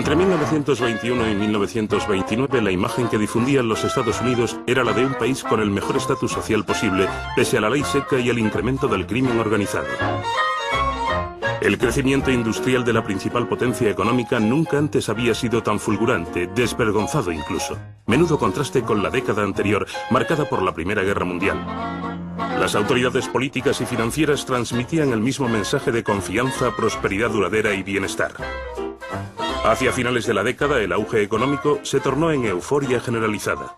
Entre 1921 y 1929 la imagen que difundían los Estados Unidos era la de un país con el mejor estatus social posible, pese a la ley seca y el incremento del crimen organizado. El crecimiento industrial de la principal potencia económica nunca antes había sido tan fulgurante, desvergonzado incluso. Menudo contraste con la década anterior, marcada por la Primera Guerra Mundial. Las autoridades políticas y financieras transmitían el mismo mensaje de confianza, prosperidad duradera y bienestar. Hacia finales de la década, el auge económico se tornó en euforia generalizada.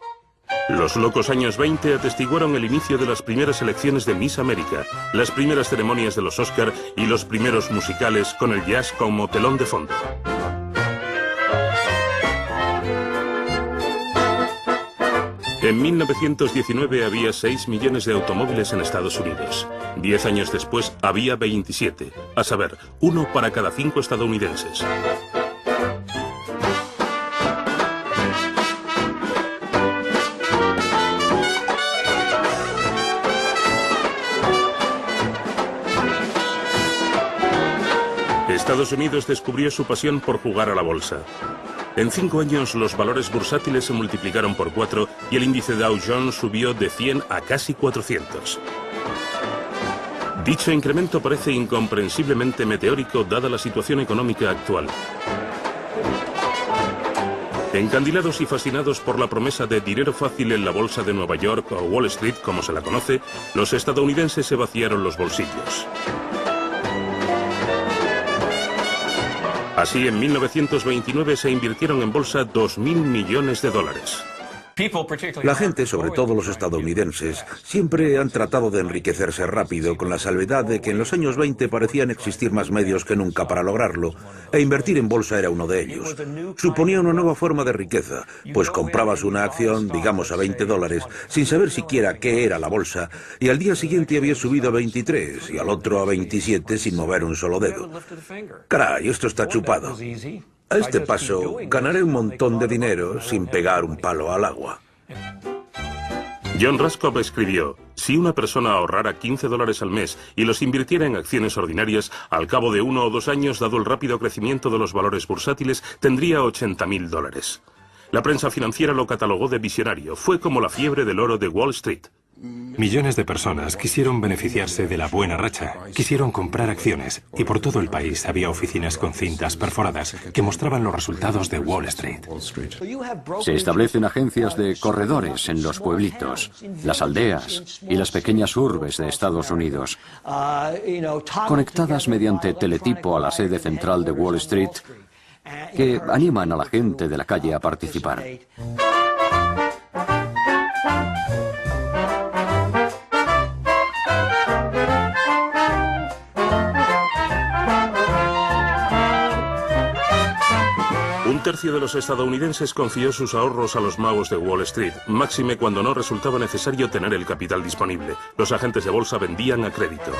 Los locos años 20 atestiguaron el inicio de las primeras elecciones de Miss América, las primeras ceremonias de los Oscar y los primeros musicales con el jazz como telón de fondo. En 1919 había 6 millones de automóviles en Estados Unidos. 10 años después había 27, a saber, 1 para cada 5 estadounidenses. Estados Unidos descubrió su pasión por jugar a la bolsa. En 5 años los valores bursátiles se multiplicaron por 4 y el índice Dow Jones subió de 100 a casi 400. Dicho incremento parece incomprensiblemente meteórico dada la situación económica actual. Encandilados y fascinados por la promesa de dinero fácil en la bolsa de Nueva York o Wall Street, como se la conoce, los estadounidenses se vaciaron los bolsillos. Así, en 1929 se invirtieron en bolsa 2.000 millones de dólares. La gente, sobre todo los estadounidenses, siempre han tratado de enriquecerse rápido, con la salvedad de que en los años 20 parecían existir más medios que nunca para lograrlo, e invertir en bolsa era uno de ellos. Suponía una nueva forma de riqueza, pues comprabas una acción, digamos a $20, sin saber siquiera qué era la bolsa, y al día siguiente había subido a 23 y al otro a 27 sin mover un solo dedo. Caray, esto está chupado. A este paso, ganaré un montón de dinero sin pegar un palo al agua. John Raskob escribió: si una persona ahorrara $15 al mes y los invirtiera en acciones ordinarias, al cabo de 1 o 2 años, dado el rápido crecimiento de los valores bursátiles, tendría $80.000. La prensa financiera lo catalogó de visionario. Fue como la fiebre del oro de Wall Street. Millones de personas quisieron beneficiarse de la buena racha, quisieron comprar acciones, y por todo el país había oficinas con cintas perforadas que mostraban los resultados de Wall Street. Se establecen agencias de corredores en los pueblitos, las aldeas y las pequeñas urbes de Estados Unidos, conectadas mediante teletipo a la sede central de Wall Street, que animan a la gente de la calle a participar. Un tercio de los estadounidenses confió sus ahorros a los magos de Wall Street, máxime cuando no resultaba necesario tener el capital disponible. Los agentes de bolsa vendían a crédito.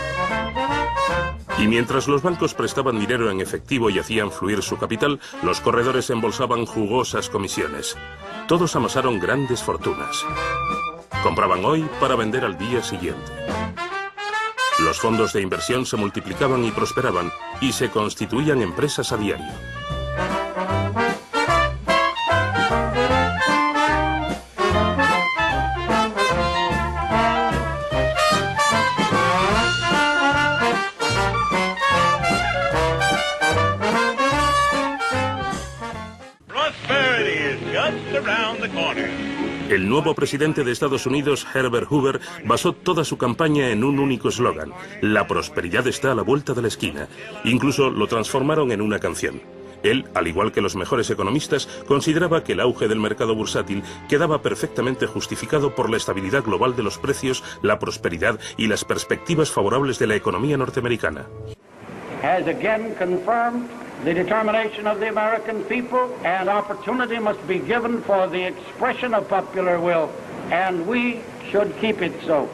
Y mientras los bancos prestaban dinero en efectivo y hacían fluir su capital, los corredores embolsaban jugosas comisiones. Todos amasaron grandes fortunas. Compraban hoy para vender al día siguiente. Los fondos de inversión se multiplicaban y prosperaban, y se constituían empresas a diario. El nuevo presidente de Estados Unidos, Herbert Hoover, basó toda su campaña en un único eslogan: la prosperidad está a la vuelta de la esquina. Incluso lo transformaron en una canción. Él, al igual que los mejores economistas, consideraba que el auge del mercado bursátil quedaba perfectamente justificado por la estabilidad global de los precios, la prosperidad y las perspectivas favorables de la economía norteamericana. The determination of the American people, and opportunity must be given for the expression of popular will, and we should keep it so.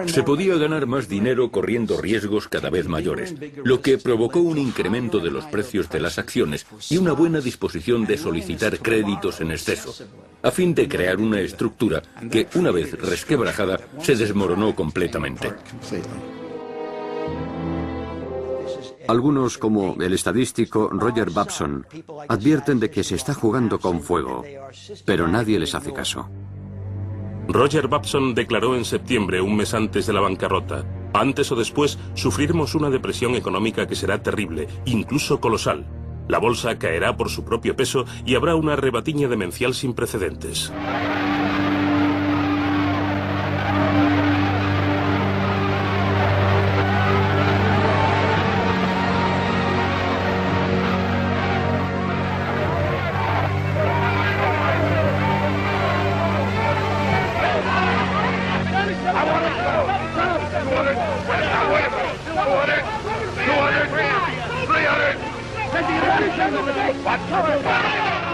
Se podía ganar más dinero corriendo riesgos cada vez mayores, lo que provocó un incremento de los precios de las acciones y una buena disposición de solicitar créditos en exceso, a fin de crear una estructura que, una vez resquebrajada, se desmoronó completamente. Algunos, como el estadístico Roger Babson, advierten de que se está jugando con fuego, pero nadie les hace caso. Roger Babson declaró en septiembre, un mes antes de la bancarrota: antes o después sufriremos una depresión económica que será terrible, incluso colosal. La bolsa caerá por su propio peso y habrá una rebatiña demencial sin precedentes.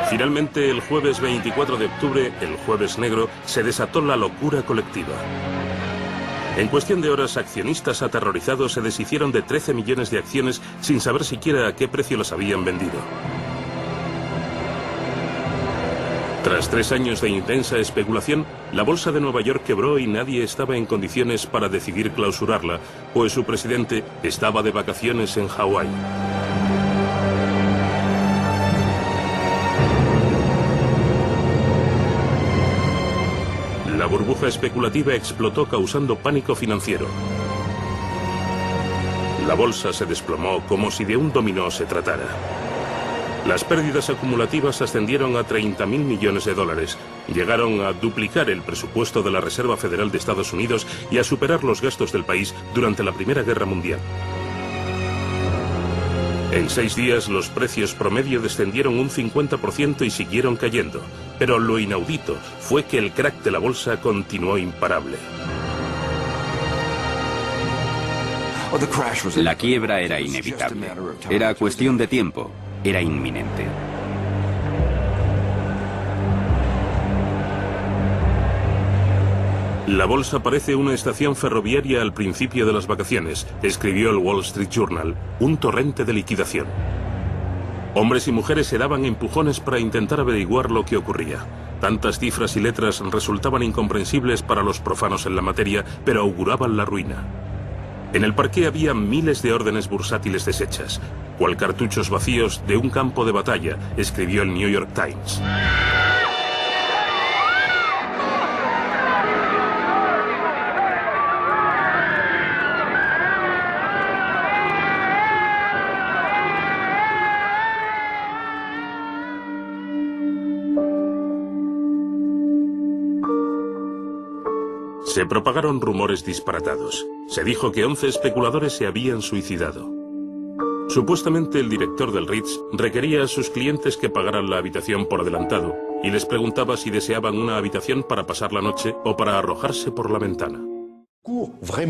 Finalmente, el jueves 24 de octubre, el Jueves Negro, se desató la locura colectiva. En cuestión de horas, accionistas aterrorizados se deshicieron de 13 millones de acciones sin saber siquiera a qué precio las habían vendido. Tras 3 años de intensa especulación, la bolsa de Nueva York quebró y nadie estaba en condiciones para decidir clausurarla, pues su presidente estaba de vacaciones en Hawái. La burbuja especulativa explotó causando pánico financiero. La bolsa se desplomó como si de un dominó se tratara. Las pérdidas acumulativas ascendieron a 30.000 millones de dólares. Llegaron a duplicar el presupuesto de la Reserva Federal de Estados Unidos y a superar los gastos del país durante la Primera Guerra Mundial. En 6 días, los precios promedio descendieron un 50% y siguieron cayendo. Pero lo inaudito fue que el crack de la bolsa continuó imparable. La quiebra era inevitable. Era cuestión de tiempo. Era inminente. La bolsa parece una estación ferroviaria al principio de las vacaciones, escribió el Wall Street Journal, un torrente de liquidación. Hombres y mujeres se daban empujones para intentar averiguar lo que ocurría. Tantas cifras y letras resultaban incomprensibles para los profanos en la materia, pero auguraban la ruina. En el parqué había miles de órdenes bursátiles deshechas, cual cartuchos vacíos de un campo de batalla, escribió el New York Times. Se propagaron rumores disparatados. Se dijo que 11 especuladores se habían suicidado. Supuestamente el director del Ritz requería a sus clientes que pagaran la habitación por adelantado y les preguntaba si deseaban una habitación para pasar la noche o para arrojarse por la ventana.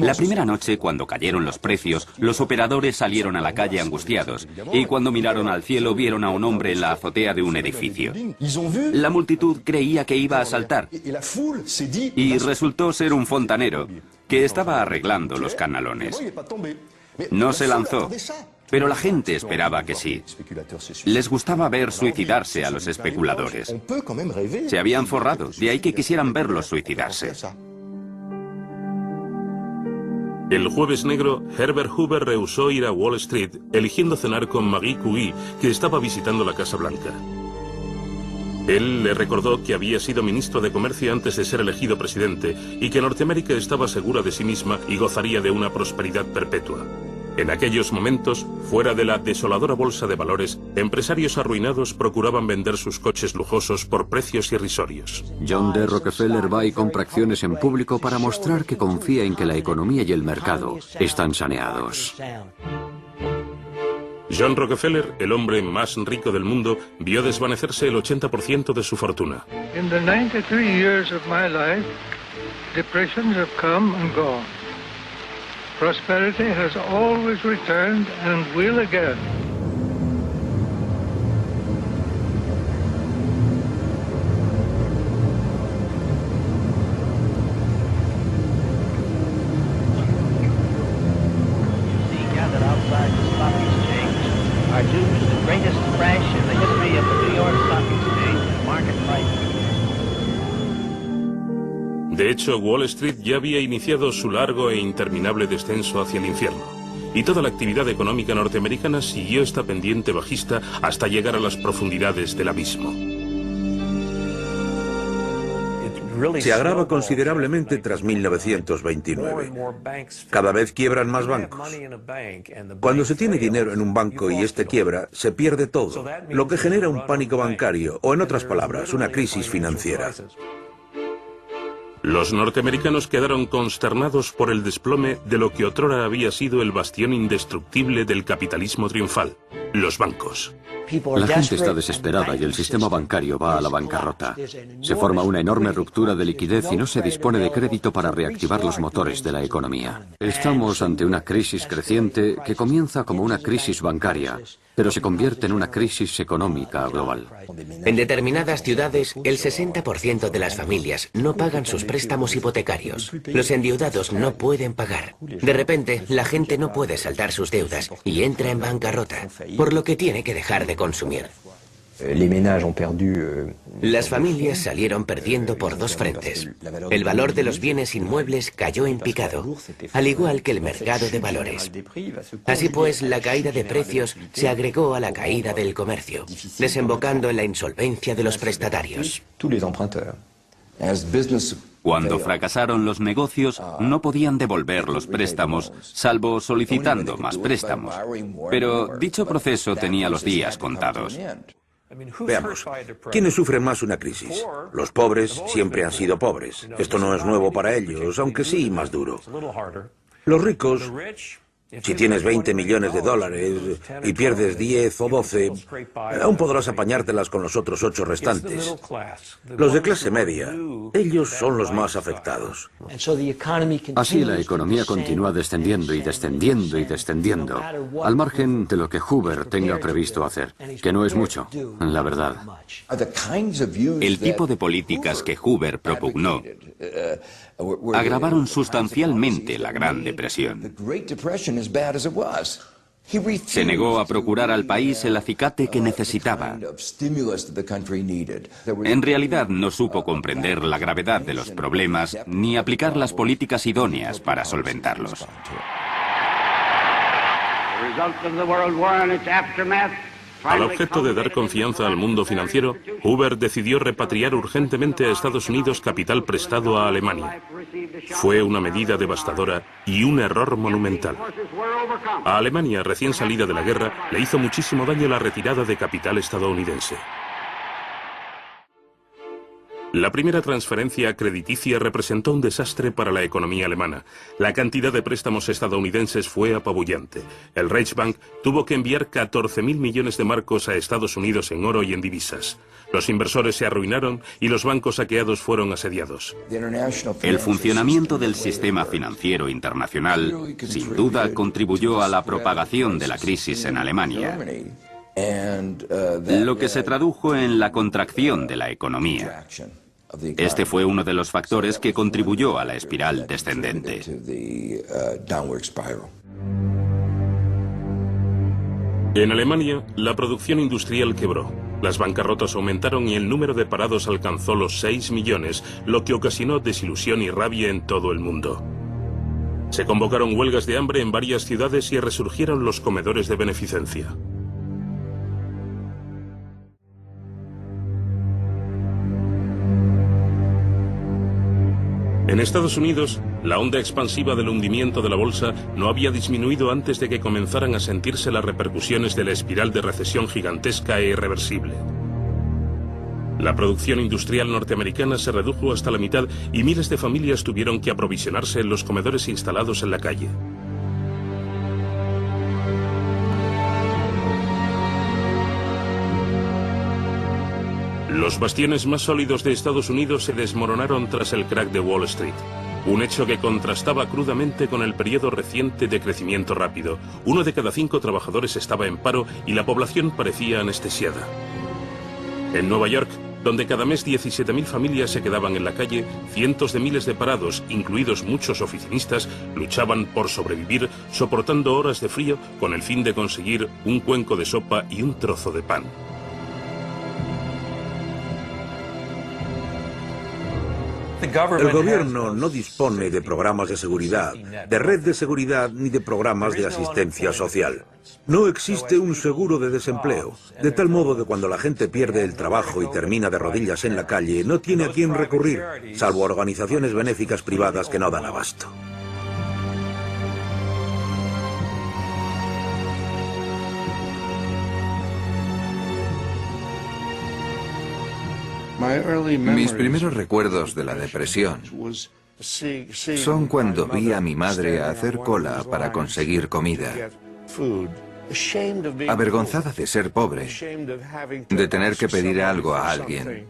La primera noche, cuando cayeron los precios, los operadores salieron a la calle angustiados y cuando miraron al cielo vieron a un hombre en la azotea de un edificio. La multitud creía que iba a saltar y resultó ser un fontanero que estaba arreglando los canalones. No se lanzó, pero la gente esperaba que sí. Les gustaba ver suicidarse a los especuladores. Se habían forrado, de ahí que quisieran verlos suicidarse. El Jueves Negro, Herbert Hoover rehusó ir a Wall Street, eligiendo cenar con Marie Curie, que estaba visitando la Casa Blanca. Él le recordó que había sido ministro de Comercio antes de ser elegido presidente y que Norteamérica estaba segura de sí misma y gozaría de una prosperidad perpetua. En aquellos momentos, fuera de la desoladora bolsa de valores, empresarios arruinados procuraban vender sus coches lujosos por precios irrisorios. John D. Rockefeller va y compra acciones en público para mostrar que confía en que la economía y el mercado están saneados. John Rockefeller, el hombre más rico del mundo, vio desvanecerse el 80% de su fortuna. In the 93 years of my life, depressions have come and gone. Prosperity has always returned and will again. Gathered outside the stock exchange are due to the greatest crash in the history of the New York Stock Exchange market price. De hecho, Wall Street ya había iniciado su largo e interminable descenso hacia el infierno. y toda la actividad económica norteamericana siguió esta pendiente bajista hasta llegar a las profundidades del abismo. Se agrava considerablemente tras 1929. Cada vez quiebran más bancos. Cuando se tiene dinero en un banco y este quiebra, se pierde todo, lo que genera un pánico bancario, o en otras palabras, una crisis financiera. Los norteamericanos quedaron consternados por el desplome de lo que otrora había sido el bastión indestructible del capitalismo triunfal, los bancos. La gente está desesperada y el sistema bancario va a la bancarrota. Se forma una enorme ruptura de liquidez y no se dispone de crédito para reactivar los motores de la economía. Estamos ante una crisis creciente que comienza como una crisis bancaria, pero se convierte en una crisis económica global. En determinadas ciudades, el 60% de las familias no pagan sus préstamos hipotecarios. Los endeudados no pueden pagar. De repente, la gente no puede saldar sus deudas y entra en bancarrota, por lo que tiene que dejar de consumir. Las familias salieron perdiendo por dos frentes. El valor de los bienes inmuebles cayó en picado, al igual que el mercado de valores. Así pues, la caída de precios se agregó a la caída del comercio, desembocando en la insolvencia de los prestatarios. Cuando fracasaron los negocios, no podían devolver los préstamos, salvo solicitando más préstamos. Pero dicho proceso tenía los días contados. Veamos, ¿quiénes sufren más una crisis? Los pobres siempre han sido pobres. Esto no es nuevo para ellos, aunque sí más duro. Los ricos, si tienes 20 millones de dólares y pierdes 10 o 12, aún podrás apañártelas con los otros 8 restantes. Los de clase media, ellos son los más afectados. Así la economía continúa descendiendo y descendiendo y descendiendo, al margen de lo que Hoover tenga previsto hacer, que no es mucho, la verdad. El tipo de políticas que Hoover propugnó agravaron sustancialmente la Gran Depresión. Se negó a procurar al país el acicate que necesitaba. En realidad no supo comprender la gravedad de los problemas ni aplicar las políticas idóneas para solventarlos. Al objeto de dar confianza al mundo financiero, Hoover decidió repatriar urgentemente a Estados Unidos capital prestado a Alemania. Fue una medida devastadora y un error monumental. A Alemania, recién salida de la guerra, le hizo muchísimo daño la retirada de capital estadounidense. La primera transferencia crediticia representó un desastre para la economía alemana. La cantidad de préstamos estadounidenses fue apabullante. El Reichsbank tuvo que enviar 14.000 millones de marcos a Estados Unidos en oro y en divisas. Los inversores se arruinaron y los bancos saqueados fueron asediados. El funcionamiento del sistema financiero internacional, sin duda, contribuyó a la propagación de la crisis en Alemania, lo que se tradujo en la contracción de la economía. Este fue uno de los factores que contribuyó a la espiral descendente. En Alemania, la producción industrial quebró. Las bancarrotas aumentaron y el número de parados alcanzó los 6 millones, lo que ocasionó desilusión y rabia en todo el mundo. Se convocaron huelgas de hambre en varias ciudades y resurgieron los comedores de beneficencia. En Estados Unidos, la onda expansiva del hundimiento de la bolsa no había disminuido antes de que comenzaran a sentirse las repercusiones de la espiral de recesión gigantesca e irreversible. La producción industrial norteamericana se redujo hasta la mitad y miles de familias tuvieron que aprovisionarse en los comedores instalados en la calle. Los bastiones más sólidos de Estados Unidos se desmoronaron tras el crack de Wall Street, un hecho que contrastaba crudamente con el periodo reciente de crecimiento rápido. 1 de cada 5 trabajadores estaba en paro y la población parecía anestesiada. En Nueva York, donde cada mes 17.000 familias se quedaban en la calle, cientos de miles de parados, incluidos muchos oficinistas, luchaban por sobrevivir, soportando horas de frío con el fin de conseguir un cuenco de sopa y un trozo de pan. El gobierno no dispone de programas de seguridad, de red de seguridad ni de programas de asistencia social. No existe un seguro de desempleo, de tal modo que cuando la gente pierde el trabajo y termina de rodillas en la calle, no tiene a quién recurrir, salvo a organizaciones benéficas privadas que no dan abasto. Mis primeros recuerdos de la depresión son cuando vi a mi madre hacer cola para conseguir comida. Avergonzada de ser pobre, de tener que pedir algo a alguien.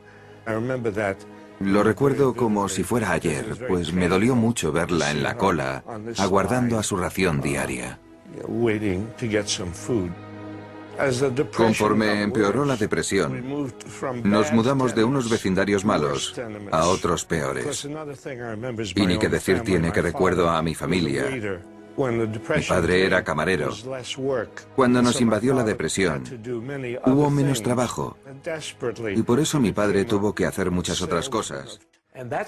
Lo recuerdo como si fuera ayer, pues me dolió mucho verla en la cola, aguardando a su ración diaria. Conforme empeoró la depresión, nos mudamos de unos vecindarios malos a otros peores. Y ni que decir tiene que recuerdo a mi familia. Mi padre era camarero. Cuando nos invadió la depresión, hubo menos trabajo. Y por eso mi padre tuvo que hacer muchas otras cosas.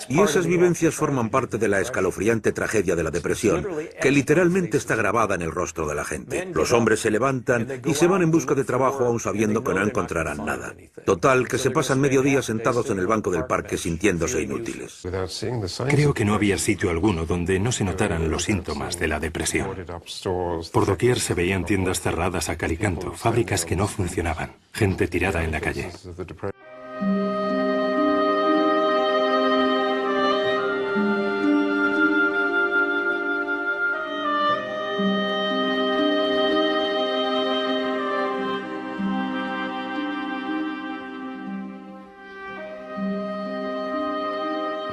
Y esas vivencias forman parte de la escalofriante tragedia de la depresión, que literalmente está grabada en el rostro de la gente. Los hombres se levantan y se van en busca de trabajo aún sabiendo que no encontrarán nada. Total, que se pasan mediodía sentados en el banco del parque sintiéndose inútiles. Creo que no había sitio alguno donde no se notaran los síntomas de la depresión. Por doquier se veían tiendas cerradas a cal y canto, fábricas que no funcionaban, gente tirada en la calle.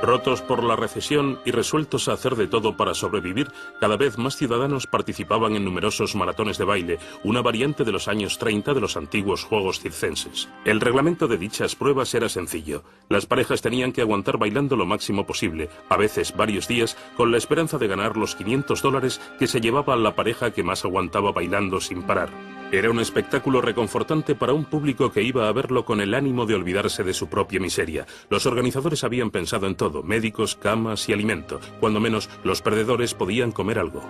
Rotos por la recesión y resueltos a hacer de todo para sobrevivir, cada vez más ciudadanos participaban en numerosos maratones de baile, una variante de los años 30 de los antiguos juegos circenses. El reglamento de dichas pruebas era sencillo. Las parejas tenían que aguantar bailando lo máximo posible, a veces varios días, con la esperanza de ganar los $500 que se llevaba la pareja que más aguantaba bailando sin parar. Era un espectáculo reconfortante para un público que iba a verlo con el ánimo de olvidarse de su propia miseria. Los organizadores habían pensado en todo: médicos, camas y alimento. Cuando menos, los perdedores podían comer algo.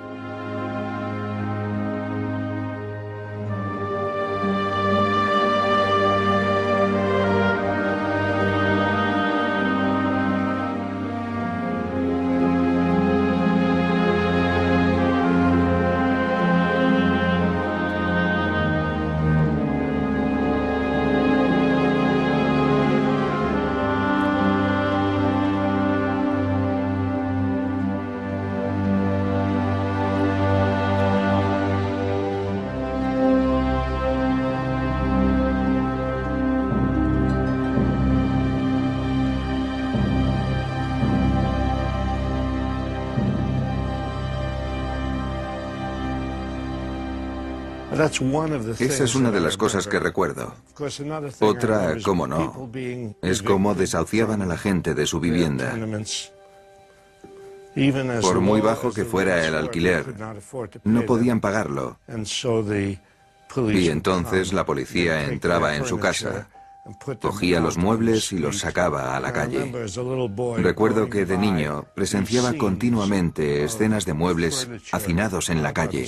Esa es una de las cosas que recuerdo. Otra, cómo no, es cómo desahuciaban a la gente de su vivienda. Por muy bajo que fuera el alquiler, no podían pagarlo. Y entonces la policía entraba en su casa, cogía los muebles y los sacaba a la calle. Recuerdo que de niño presenciaba continuamente escenas de muebles hacinados en la calle.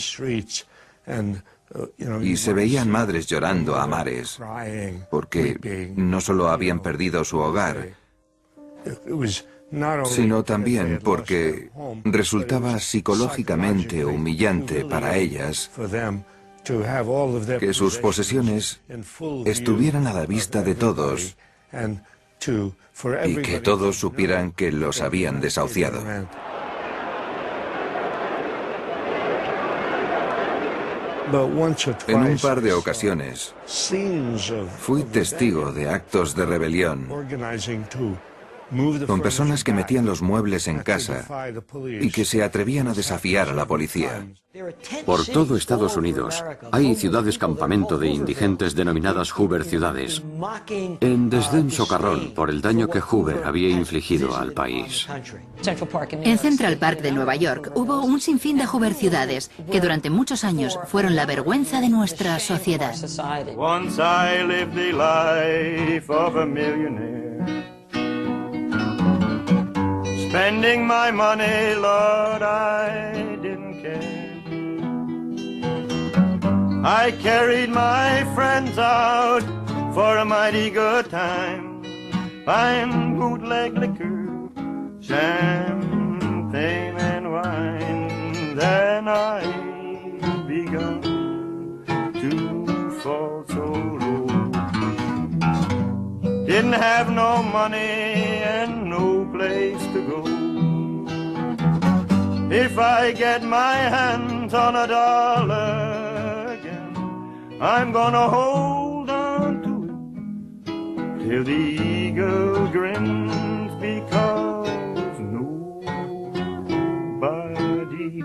Y se veían madres llorando a mares, porque no solo habían perdido su hogar, sino también porque resultaba psicológicamente humillante para ellas que sus posesiones estuvieran a la vista de todos y que todos supieran que los habían desahuciado. En un par de ocasiones fui testigo de actos de rebelión con personas que metían los muebles en casa y que se atrevían a desafiar a la policía. Por todo Estados Unidos hay ciudades campamento de indigentes denominadas Hoover ciudades, en desdén socarrón por el daño que Hoover había infligido al país. En Central Park de Nueva York hubo un sinfín de Hoover ciudades que durante muchos años fueron la vergüenza de nuestra sociedad. Once I lived the life of a millionaire. spending my money, Lord, I didn't care. I carried my friends out for a mighty good time, buying bootleg liquor, champagne and wine. Then I begun to fall so low. Didn't have no money and no place to go. If I get my hands on a dollar again, I'm gonna hold on to it till the eagle grins, because nobody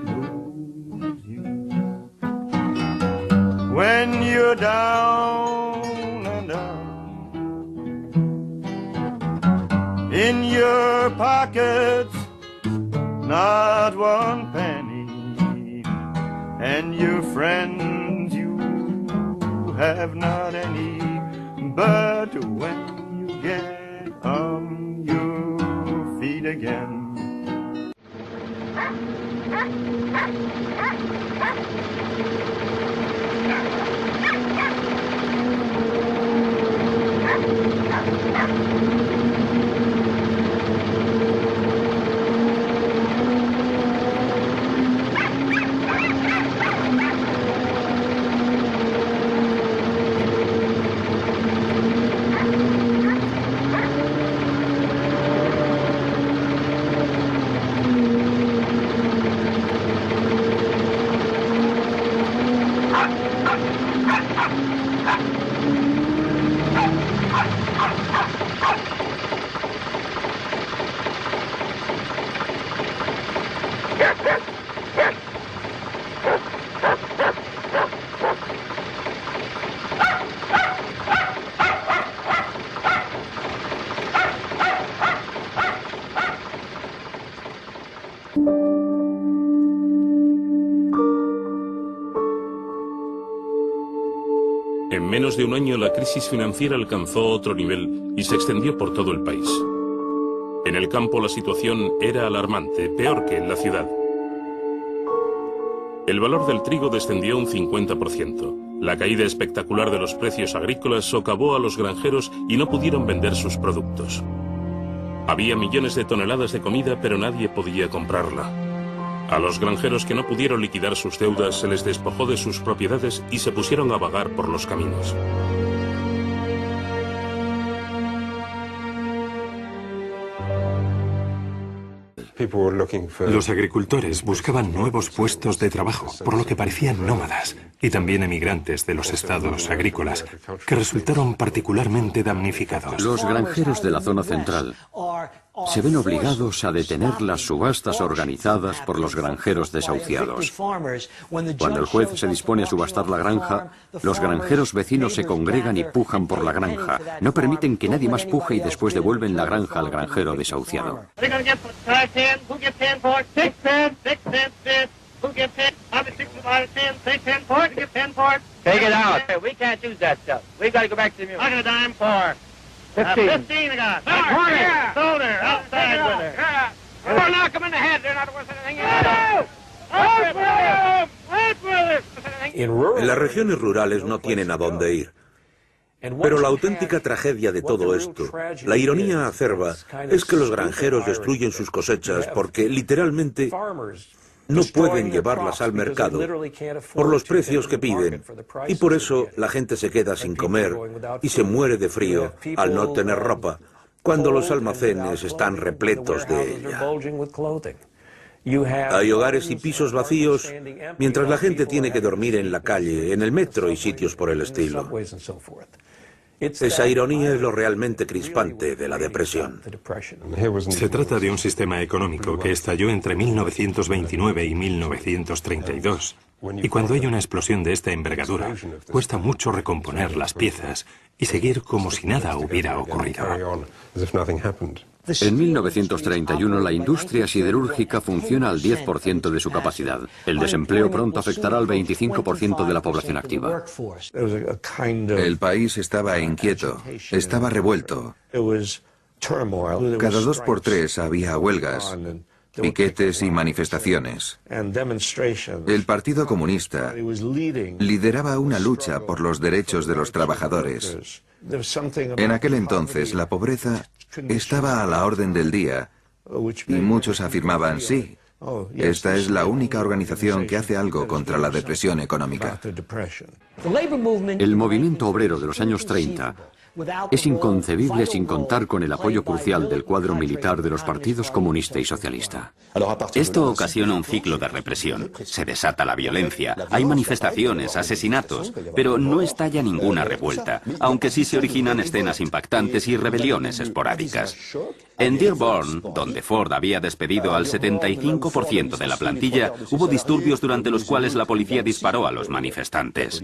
knows you when you're down and out. In your pockets, not one penny, and your friends you have not any. But when you get on your feet again, En menos de un año, la crisis financiera alcanzó otro nivel y se extendió por todo el país. En el campo la situación era alarmante, peor que en la ciudad. El valor del trigo descendió un 50%. La caída espectacular de los precios agrícolas socavó a los granjeros y no pudieron vender sus productos. Había millones de toneladas de comida, pero nadie podía comprarla. A los granjeros que no pudieron liquidar sus deudas se les despojó de sus propiedades y se pusieron a vagar por los caminos. Los agricultores buscaban nuevos puestos de trabajo, por lo que parecían nómadas, y también emigrantes de los estados agrícolas, que resultaron particularmente damnificados. Los granjeros de la zona central se ven obligados a detener las subastas organizadas por los granjeros desahuciados. Cuando el juez se dispone a subastar la granja, los granjeros vecinos se congregan y pujan por la granja. No permiten que nadie más puje y después devuelven la granja al granjero desahuciado. Take it out. We can't use that stuff. We got to go back to the mule. I got a dime for 15 I got. 20. Sold her. Outside with her. We'll knock them in the head. They're not worth anything. En las regiones rurales no tienen a dónde ir. Pero la auténtica tragedia de todo esto, la ironía acerba, es que los granjeros destruyen sus cosechas porque, literalmente, no pueden llevarlas al mercado por los precios que piden, y por eso la gente se queda sin comer y se muere de frío al no tener ropa, cuando los almacenes están repletos de ella. Hay hogares y pisos vacíos, mientras la gente tiene que dormir en la calle, en el metro y sitios por el estilo. Esa ironía es lo realmente crispante de la depresión. Se trata de un sistema económico que estalló entre 1929 y 1932. Y cuando hay una explosión de esta envergadura, cuesta mucho recomponer las piezas y seguir como si nada hubiera ocurrido. En 1931 la industria siderúrgica funciona al 10% de su capacidad. El desempleo pronto afectará al 25% de la población activa. El país estaba inquieto, estaba revuelto. Cada 2 por 3 había huelgas, piquetes y manifestaciones. El Partido Comunista lideraba una lucha por los derechos de los trabajadores. En aquel entonces la pobreza estaba a la orden del día y muchos afirmaban, sí, esta es la única organización que hace algo contra la depresión económica. El movimiento obrero de los años 30 es inconcebible sin contar con el apoyo crucial del cuadro militar de los partidos comunista y socialista. Esto ocasiona un ciclo de represión. Se desata la violencia, hay manifestaciones, asesinatos, pero no estalla ninguna revuelta, aunque sí se originan escenas impactantes y rebeliones esporádicas. En Dearborn, donde Ford había despedido al 75% de la plantilla, hubo disturbios durante los cuales la policía disparó a los manifestantes.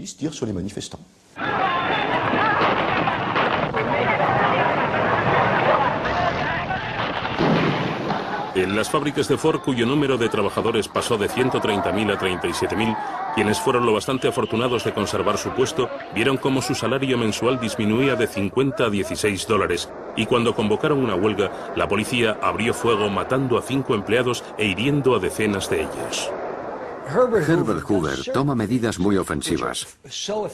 En las fábricas de Ford, cuyo número de trabajadores pasó de 130.000 a 37.000, quienes fueron lo bastante afortunados de conservar su puesto, vieron cómo su salario mensual disminuía de 50 a 16 dólares, y cuando convocaron una huelga, la policía abrió fuego matando a 5 empleados e hiriendo a decenas de ellos. Herbert Hoover toma medidas muy ofensivas,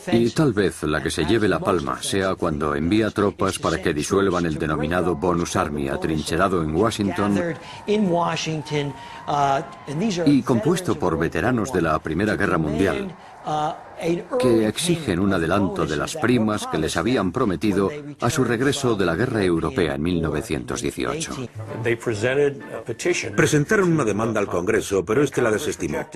y tal vez la que se lleve la palma sea cuando envía tropas para que disuelvan el denominado Bonus Army atrincherado en Washington y compuesto por veteranos de la Primera Guerra Mundial, que exigen un adelanto de las primas que les habían prometido a su regreso de la Guerra Europea en 1918. Presentaron una demanda al Congreso, pero este la desestimó.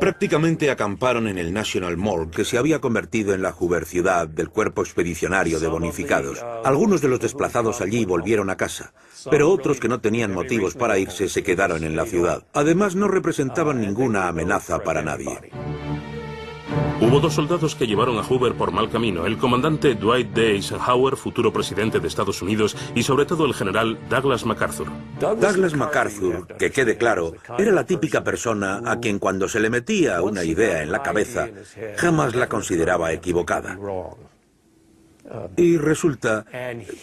Prácticamente acamparon en el National Mall, que se había convertido en la Hoover ciudad del cuerpo expedicionario de bonificados. Algunos de los desplazados allí volvieron a casa, pero otros que no tenían motivos para irse se quedaron en la ciudad. Además, no representaban ninguna amenaza para nadie. Hubo 2 soldados que llevaron a Hoover por mal camino, el comandante Dwight D. Eisenhower, futuro presidente de Estados Unidos, y sobre todo el general Douglas MacArthur. Douglas MacArthur, que quede claro, era la típica persona a quien cuando se le metía una idea en la cabeza, jamás la consideraba equivocada. Y resulta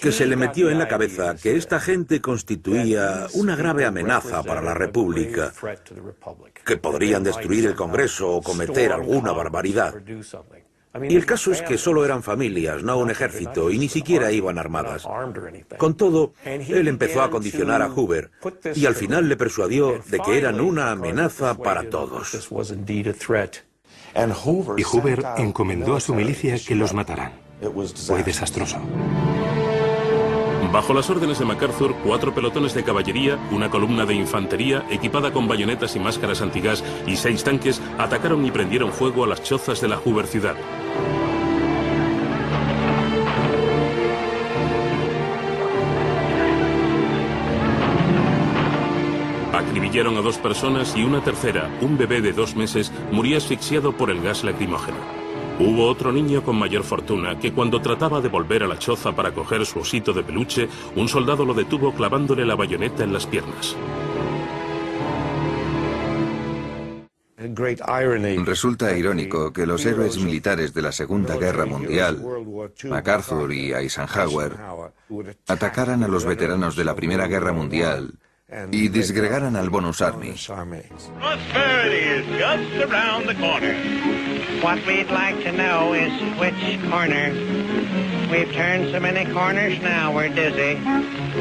que se le metió en la cabeza que esta gente constituía una grave amenaza para la República, que podrían destruir el Congreso o cometer alguna barbaridad. Y el caso es que solo eran familias, no un ejército, y ni siquiera iban armadas. Con todo, él empezó a condicionar a Hoover, y al final le persuadió de que eran una amenaza para todos. Y Hoover encomendó a su milicia que los mataran. Fue desastroso. Bajo las órdenes de MacArthur, 4 pelotones de caballería, una columna de infantería equipada con bayonetas y máscaras antigás y 6 tanques atacaron y prendieron fuego a las chozas de la Hoover ciudad. Acribillaron a 2 personas y una tercera, un bebé de 2 meses, murió asfixiado por el gas lacrimógeno. Hubo otro niño con mayor fortuna que cuando trataba de volver a la choza para coger su osito de peluche, un soldado lo detuvo clavándole la bayoneta en las piernas. Resulta irónico que los héroes militares de la Segunda Guerra Mundial, MacArthur y Eisenhower, atacaran a los veteranos de la Primera Guerra Mundial y disgregaran al Bonus Army. Prosperity is just around the corner. What we'd like to know is which corner. We've turned so many corners now we're dizzy.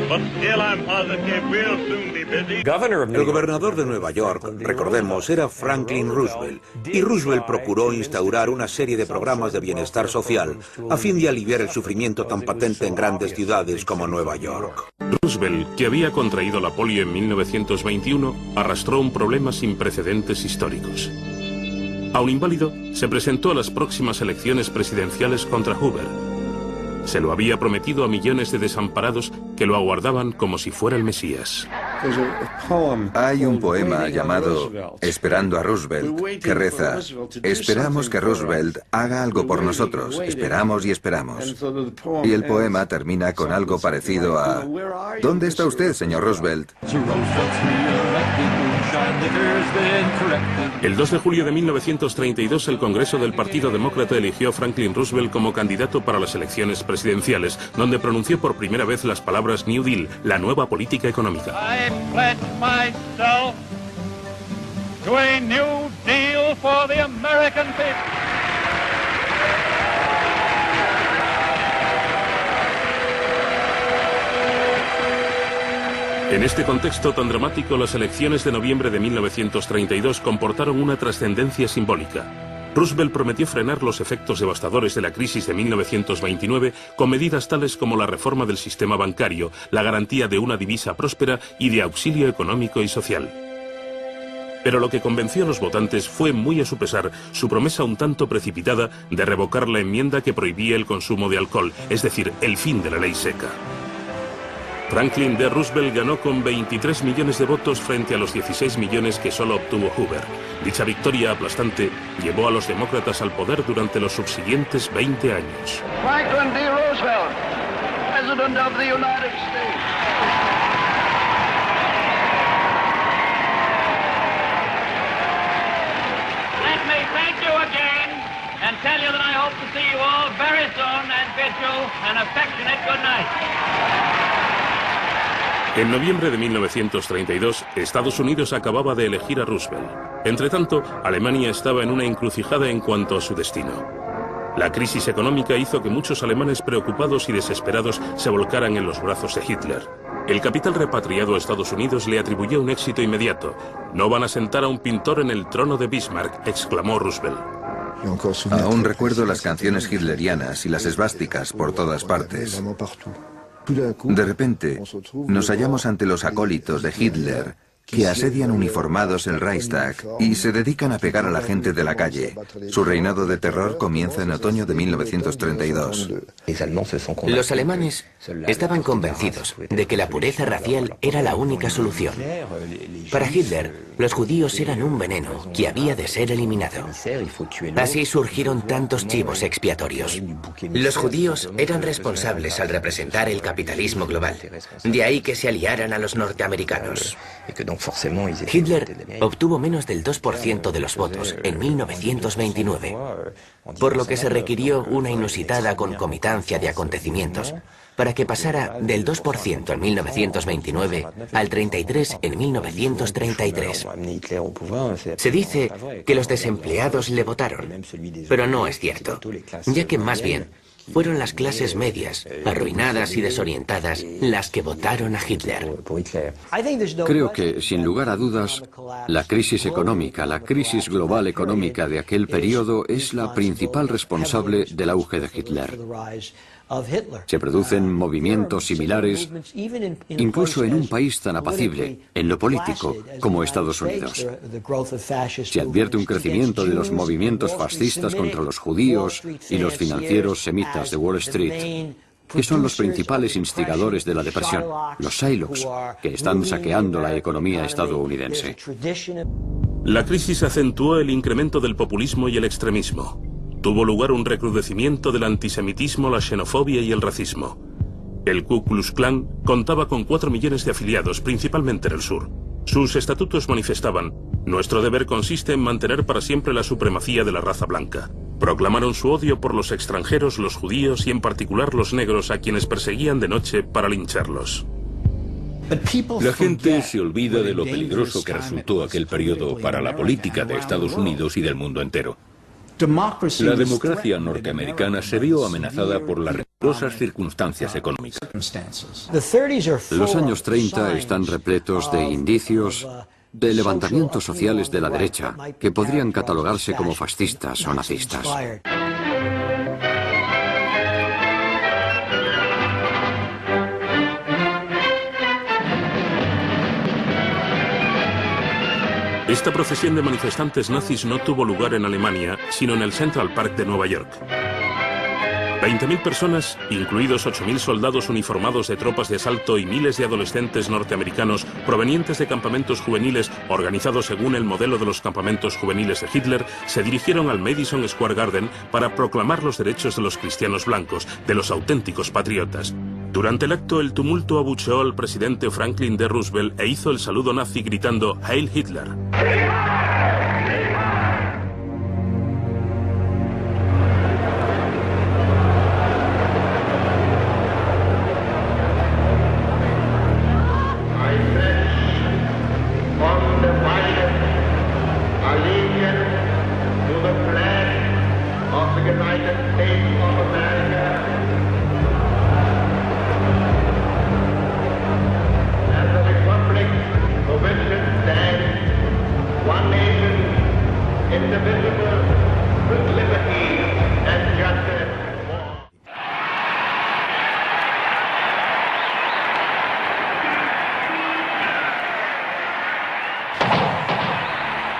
But still I'm positive we'll soon be busy. El gobernador de Nueva York, recordemos, era Franklin Roosevelt, y Roosevelt procuró instaurar una serie de programas de bienestar social a fin de aliviar el sufrimiento tan patente en grandes ciudades como Nueva York. Roosevelt, que había contraído la polio en 1921, arrastró un problema sin precedentes históricos. Aun inválido, se presentó a las próximas elecciones presidenciales contra Hoover. Se lo había prometido a millones de desamparados que lo aguardaban como si fuera el Mesías. Hay un poema llamado Esperando a Roosevelt que reza: esperamos que Roosevelt haga algo por nosotros, esperamos y esperamos. Y el poema termina con algo parecido a: ¿dónde está usted, señor Roosevelt? El 2 de julio de 1932, el Congreso del Partido Demócrata eligió a Franklin Roosevelt como candidato para las elecciones presidenciales, donde pronunció por primera vez las palabras New Deal, la nueva política económica. I pledge myself to a new deal for the American people. En este contexto tan dramático, las elecciones de noviembre de 1932 comportaron una trascendencia simbólica. Roosevelt prometió frenar los efectos devastadores de la crisis de 1929 con medidas tales como la reforma del sistema bancario, la garantía de una divisa próspera y de auxilio económico y social. Pero lo que convenció a los votantes fue, muy a su pesar, su promesa un tanto precipitada de revocar la enmienda que prohibía el consumo de alcohol, es decir, el fin de la ley seca. Franklin D. Roosevelt ganó con 23 millones de votos frente a los 16 millones que solo obtuvo Hoover. Dicha victoria aplastante llevó a los demócratas al poder durante los subsiguientes 20 años. Franklin D. Roosevelt, President of the United States. Let me thank you again and tell you that I hope to see you all very soon and bid you an affectionate good night. En noviembre de 1932, Estados Unidos acababa de elegir a Roosevelt. Entretanto, Alemania estaba en una encrucijada en cuanto a su destino. La crisis económica hizo que muchos alemanes preocupados y desesperados se volcaran en los brazos de Hitler. El capital repatriado a Estados Unidos le atribuyó un éxito inmediato. «No van a sentar a un pintor en el trono de Bismarck», exclamó Roosevelt. Aún recuerdo las canciones hitlerianas y las esvásticas por todas partes. De repente, nos hallamos ante los acólitos de Hitler, que asedian uniformados el Reichstag y se dedican a pegar a la gente de la calle. Su reinado de terror comienza en otoño de 1932. Los alemanes estaban convencidos de que la pureza racial era la única solución. Para Hitler, los judíos eran un veneno que había de ser eliminado. Así surgieron tantos chivos expiatorios. Los judíos eran responsables al representar el capitalismo global. De ahí que se aliaran a los norteamericanos. Hitler obtuvo menos del 2% de los votos en 1929, por lo que se requirió una inusitada concomitancia de acontecimientos para que pasara del 2% en 1929 al 33% en 1933. Se dice que los desempleados le votaron, pero no es cierto, ya que más bien fueron las clases medias, arruinadas y desorientadas, las que votaron a Hitler. Creo que, sin lugar a dudas, la crisis económica, la crisis global económica de aquel periodo es la principal responsable del auge de Hitler. Se producen movimientos similares incluso en un país tan apacible, en lo político, como Estados Unidos. Se advierte un crecimiento de los movimientos fascistas contra los judíos y los financieros semitas de Wall Street, que son los principales instigadores de la depresión, los Shylocks, que están saqueando la economía estadounidense. La crisis acentuó el incremento del populismo y el extremismo. Tuvo lugar un recrudecimiento del antisemitismo, la xenofobia y el racismo. El Ku Klux Klan contaba con 4 millones de afiliados, principalmente en el sur. Sus estatutos manifestaban: «Nuestro deber consiste en mantener para siempre la supremacía de la raza blanca». Proclamaron su odio por los extranjeros, los judíos y en particular los negros, a quienes perseguían de noche para lincharlos. La gente se olvida de lo peligroso que resultó aquel periodo para la política de Estados Unidos y del mundo entero. La democracia norteamericana se vio amenazada por las rigurosas circunstancias económicas. Los años 30 están repletos de indicios de levantamientos sociales de la derecha que podrían catalogarse como fascistas o nazistas. Esta procesión de manifestantes nazis no tuvo lugar en Alemania, sino en el Central Park de Nueva York. 20.000 personas, incluidos 8.000 soldados uniformados de tropas de asalto y miles de adolescentes norteamericanos provenientes de campamentos juveniles organizados según el modelo de los campamentos juveniles de Hitler, se dirigieron al Madison Square Garden para proclamar los derechos de los cristianos blancos, de los auténticos patriotas. Durante el acto, el tumulto abucheó al presidente Franklin D. Roosevelt e hizo el saludo nazi gritando «Heil Hitler».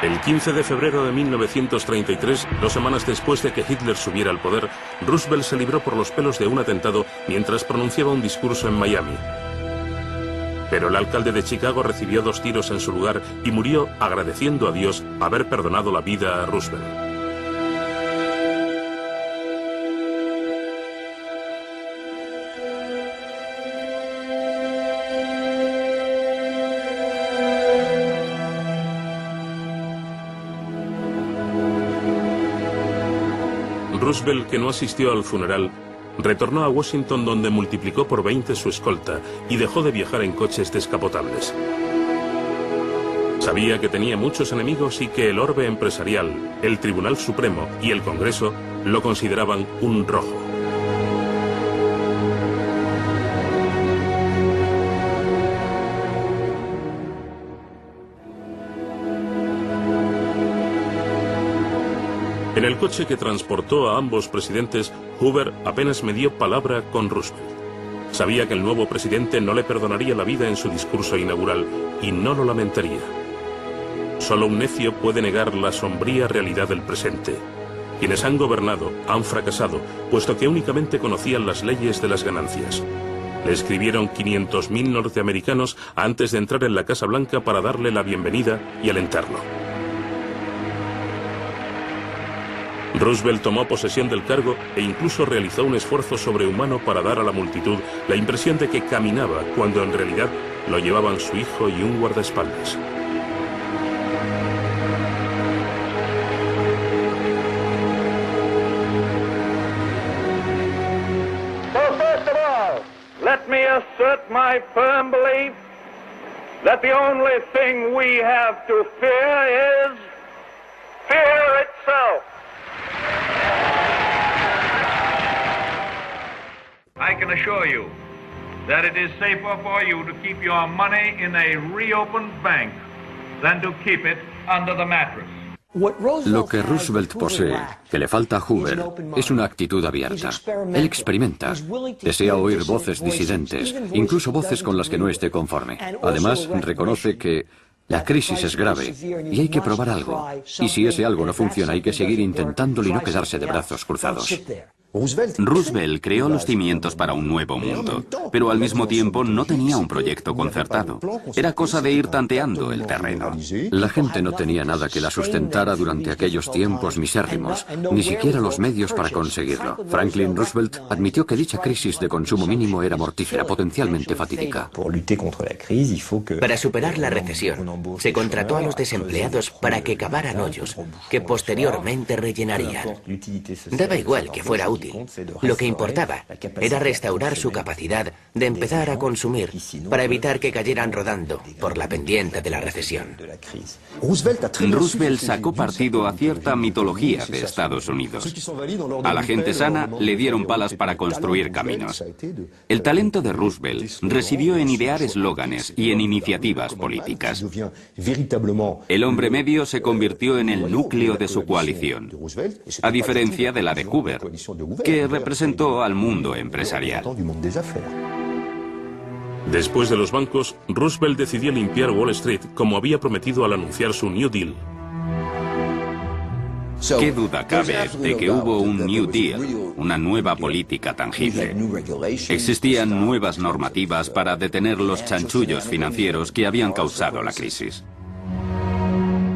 El 15 de febrero de 1933, 2 semanas después de que Hitler subiera al poder, Roosevelt se libró por los pelos de un atentado mientras pronunciaba un discurso en Miami. Pero el alcalde de Chicago recibió 2 tiros en su lugar y murió agradeciendo a Dios haber perdonado la vida a Roosevelt. Roosevelt, que no asistió al funeral, retornó a Washington, donde multiplicó por 20 su escolta y dejó de viajar en coches descapotables. Sabía que tenía muchos enemigos y que el orbe empresarial, el Tribunal Supremo y el Congreso lo consideraban un rojo. En el coche que transportó a ambos presidentes, Hoover apenas me dio palabra con Roosevelt. Sabía que el nuevo presidente no le perdonaría la vida en su discurso inaugural y no lo lamentaría. Solo un necio puede negar la sombría realidad del presente. Quienes han gobernado han fracasado, puesto que únicamente conocían las leyes de las ganancias. Le escribieron 500.000 norteamericanos antes de entrar en la Casa Blanca para darle la bienvenida y alentarlo. Roosevelt tomó posesión del cargo e incluso realizó un esfuerzo sobrehumano para dar a la multitud la impresión de que caminaba, cuando en realidad lo llevaban su hijo y un guardaespaldas. So first of all, let me assert my firm belief that the only thing we have to fear is fear itself. I can assure you that it is safer for you to keep your money in a reopened bank than to keep it under the mattress. Lo que Roosevelt posee, que le falta a Hoover, es una actitud abierta. Él experimenta, desea oír voces disidentes, incluso voces con las que no esté conforme. Además, reconoce que la crisis es grave y hay que probar algo. Y si ese algo no funciona, hay que seguir intentándolo y no quedarse de brazos cruzados. Roosevelt creó los cimientos para un nuevo mundo, pero al mismo tiempo no tenía un proyecto concertado. Era cosa de ir tanteando el terreno. La gente no tenía nada que la sustentara durante aquellos tiempos misérrimos, ni siquiera los medios para conseguirlo. Franklin Roosevelt admitió que dicha crisis de consumo mínimo era mortífera, potencialmente fatídica. Para superar la recesión, se contrató a los desempleados para que cavaran hoyos, que posteriormente rellenarían. Daba igual que fuera útil. Lo que importaba era restaurar su capacidad de empezar a consumir para evitar que cayeran rodando por la pendiente de la recesión. Roosevelt sacó partido a cierta mitología de Estados Unidos. A la gente sana le dieron palas para construir caminos. El talento de Roosevelt residió en idear eslóganes y en iniciativas políticas. El hombre medio se convirtió en el núcleo de su coalición, a diferencia de la de Hoover, que representó al mundo empresarial. Después de los bancos, Roosevelt decidió limpiar Wall Street, como había prometido al anunciar su New Deal. ¿Qué duda cabe de que hubo un New Deal, una nueva política tangible? Existían nuevas normativas para detener los chanchullos financieros que habían causado la crisis.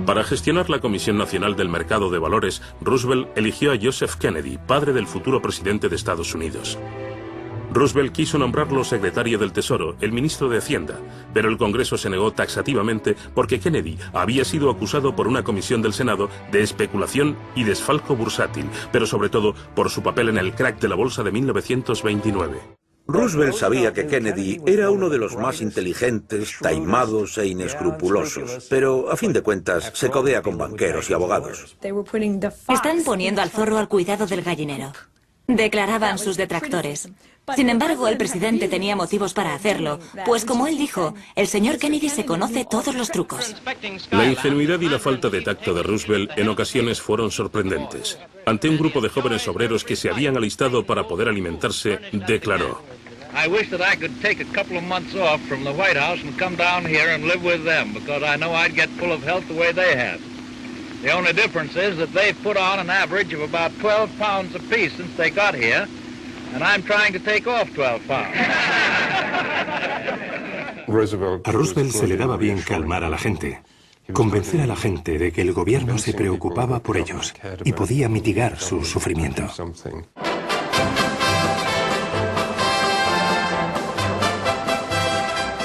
Para gestionar la Comisión Nacional del Mercado de Valores, Roosevelt eligió a Joseph Kennedy, padre del futuro presidente de Estados Unidos. Roosevelt quiso nombrarlo secretario del Tesoro, el ministro de Hacienda, pero el Congreso se negó taxativamente porque Kennedy había sido acusado por una comisión del Senado de especulación y desfalco bursátil, pero sobre todo por su papel en el crack de la bolsa de 1929. Roosevelt sabía que Kennedy era uno de los más inteligentes, taimados e inescrupulosos, pero a fin de cuentas se codea con banqueros y abogados. Están poniendo al zorro al cuidado del gallinero, declaraban sus detractores. Sin embargo, el presidente tenía motivos para hacerlo, pues como él dijo, el señor Kennedy se conoce todos los trucos. La ingenuidad y la falta de tacto de Roosevelt en ocasiones fueron sorprendentes. Ante un grupo de jóvenes obreros que se habían alistado para poder alimentarse, declaró: I wish that I could take a couple of months off from the White House and come down here and live with them, because I know I'd get full of health the way they have. The only difference is that they've put on an average of about 12 pounds apiece since they got here, and I'm trying to take off 12 pounds. A Roosevelt se le daba bien calmar a la gente, convencer a la gente de que el gobierno se preocupaba por ellos y podía mitigar su sufrimiento.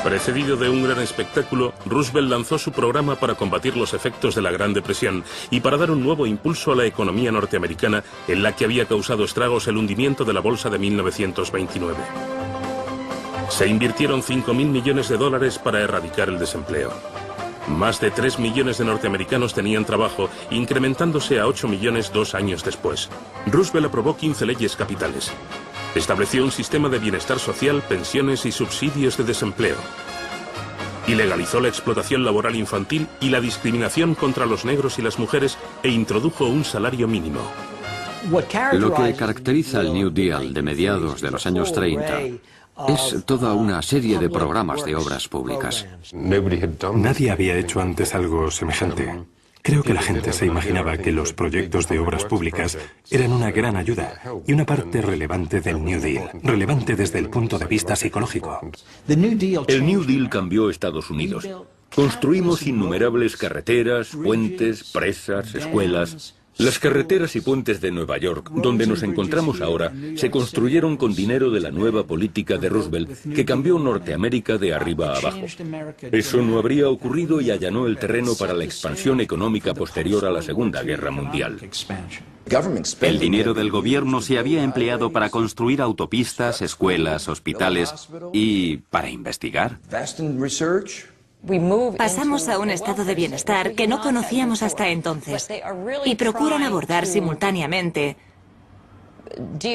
Precedido de un gran espectáculo, Roosevelt lanzó su programa para combatir los efectos de la Gran Depresión y para dar un nuevo impulso a la economía norteamericana, en la que había causado estragos el hundimiento de la bolsa de 1929. Se invirtieron $5.000 millones para erradicar el desempleo. Más de 3 millones de norteamericanos tenían trabajo, incrementándose a 8 millones 2 años después. Roosevelt aprobó 15 leyes capitales. Estableció un sistema de bienestar social, pensiones y subsidios de desempleo. Y legalizó la explotación laboral infantil y la discriminación contra los negros y las mujeres e introdujo un salario mínimo. Lo que caracteriza al New Deal de mediados de los años 30 es toda una serie de programas de obras públicas. Nadie había hecho antes algo semejante. Creo que la gente se imaginaba que los proyectos de obras públicas eran una gran ayuda y una parte relevante del New Deal, relevante desde el punto de vista psicológico. El New Deal cambió Estados Unidos. Construimos innumerables carreteras, puentes, presas, escuelas. Las carreteras y puentes de Nueva York, donde nos encontramos ahora, se construyeron con dinero de la nueva política de Roosevelt, que cambió Norteamérica de arriba a abajo. Eso no habría ocurrido y allanó el terreno para la expansión económica posterior a la Segunda Guerra Mundial. El dinero del gobierno se había empleado para construir autopistas, escuelas, hospitales y para investigar. Pasamos a un estado de bienestar que no conocíamos hasta entonces y procuran abordar simultáneamente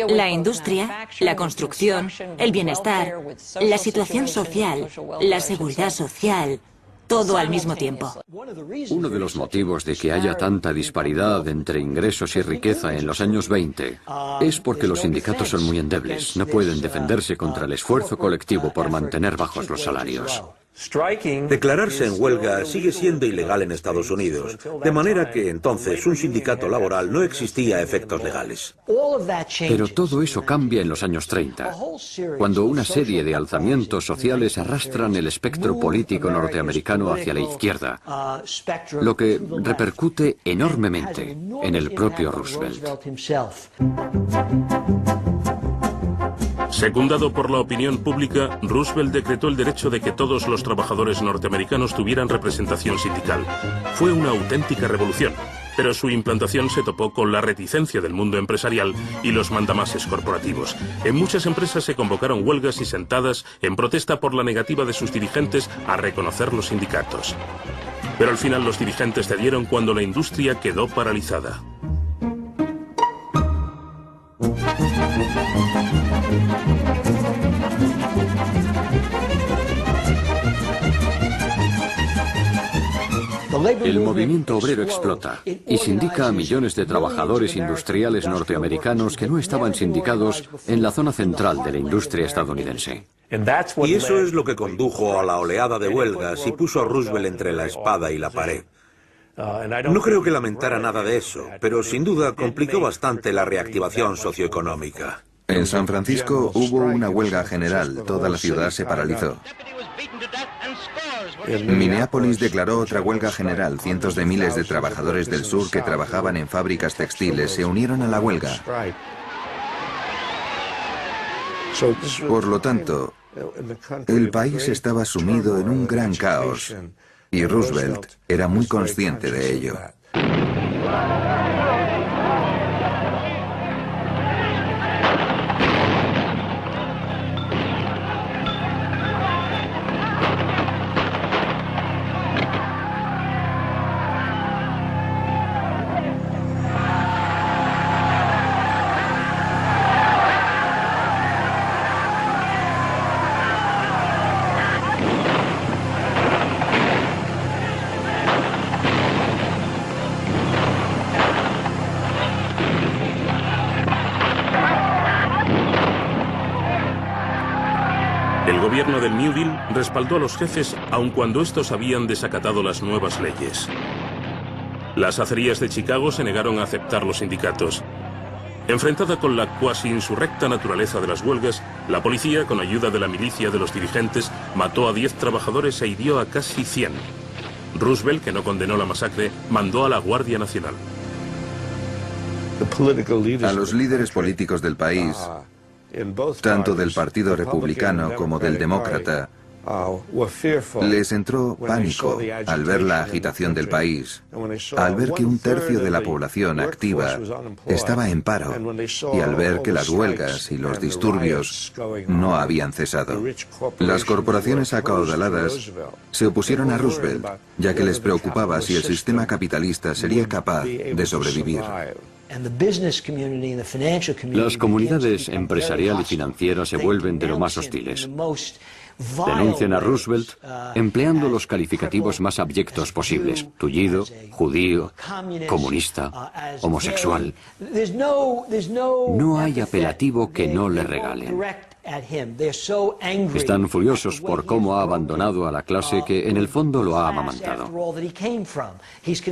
la industria, la construcción, el bienestar, la situación social, la seguridad social, todo al mismo tiempo. Uno de los motivos de que haya tanta disparidad entre ingresos y riqueza en los años 20 es porque los sindicatos son muy endebles, no pueden defenderse contra el esfuerzo colectivo por mantener bajos los salarios. Declararse en huelga sigue siendo ilegal en Estados Unidos, de manera que entonces un sindicato laboral no existía a efectos legales. Pero todo eso cambia en los años 30, cuando una serie de alzamientos sociales arrastran el espectro político norteamericano hacia la izquierda, lo que repercute enormemente en el propio Roosevelt. Secundado por la opinión pública, Roosevelt decretó el derecho de que todos los trabajadores norteamericanos tuvieran representación sindical. Fue una auténtica revolución, pero su implantación se topó con la reticencia del mundo empresarial y los mandamases corporativos. En muchas empresas se convocaron huelgas y sentadas en protesta por la negativa de sus dirigentes a reconocer los sindicatos. Pero al final los dirigentes cedieron cuando la industria quedó paralizada. El movimiento obrero explota y sindica a millones de trabajadores industriales norteamericanos que no estaban sindicados en la zona central de la industria estadounidense. Y eso es lo que condujo a la oleada de huelgas y puso a Roosevelt entre la espada y la pared. No creo que lamentara nada de eso, pero sin duda complicó bastante la reactivación socioeconómica. En San Francisco hubo una huelga general, toda la ciudad se paralizó. Minneapolis declaró otra huelga general. Cientos de miles de trabajadores del sur que trabajaban en fábricas textiles se unieron a la huelga. Por lo tanto, el país estaba sumido en un gran caos y Roosevelt era muy consciente de ello. El gobierno del New Deal respaldó a los jefes aun cuando estos habían desacatado las nuevas leyes. Las acerías de Chicago se negaron a aceptar los sindicatos. Enfrentada con la cuasi insurrecta naturaleza de las huelgas, la policía, con ayuda de la milicia de los dirigentes, mató a 10 trabajadores e hirió a casi 100. Roosevelt, que no condenó la masacre, mandó a la Guardia Nacional. A los líderes políticos del país, tanto del Partido Republicano como del Demócrata, les entró pánico al ver la agitación del país, al ver que un tercio de la población activa estaba en paro y al ver que las huelgas y los disturbios no habían cesado. Las corporaciones acaudaladas se opusieron a Roosevelt, ya que les preocupaba si el sistema capitalista sería capaz de sobrevivir. Las comunidades empresarial y financiera se vuelven de lo más hostiles. Denuncian a Roosevelt empleando los calificativos más abyectos posibles: tullido, judío, comunista, homosexual. No hay apelativo que no le regalen. Están furiosos por cómo ha abandonado a la clase que en el fondo lo ha amamantado.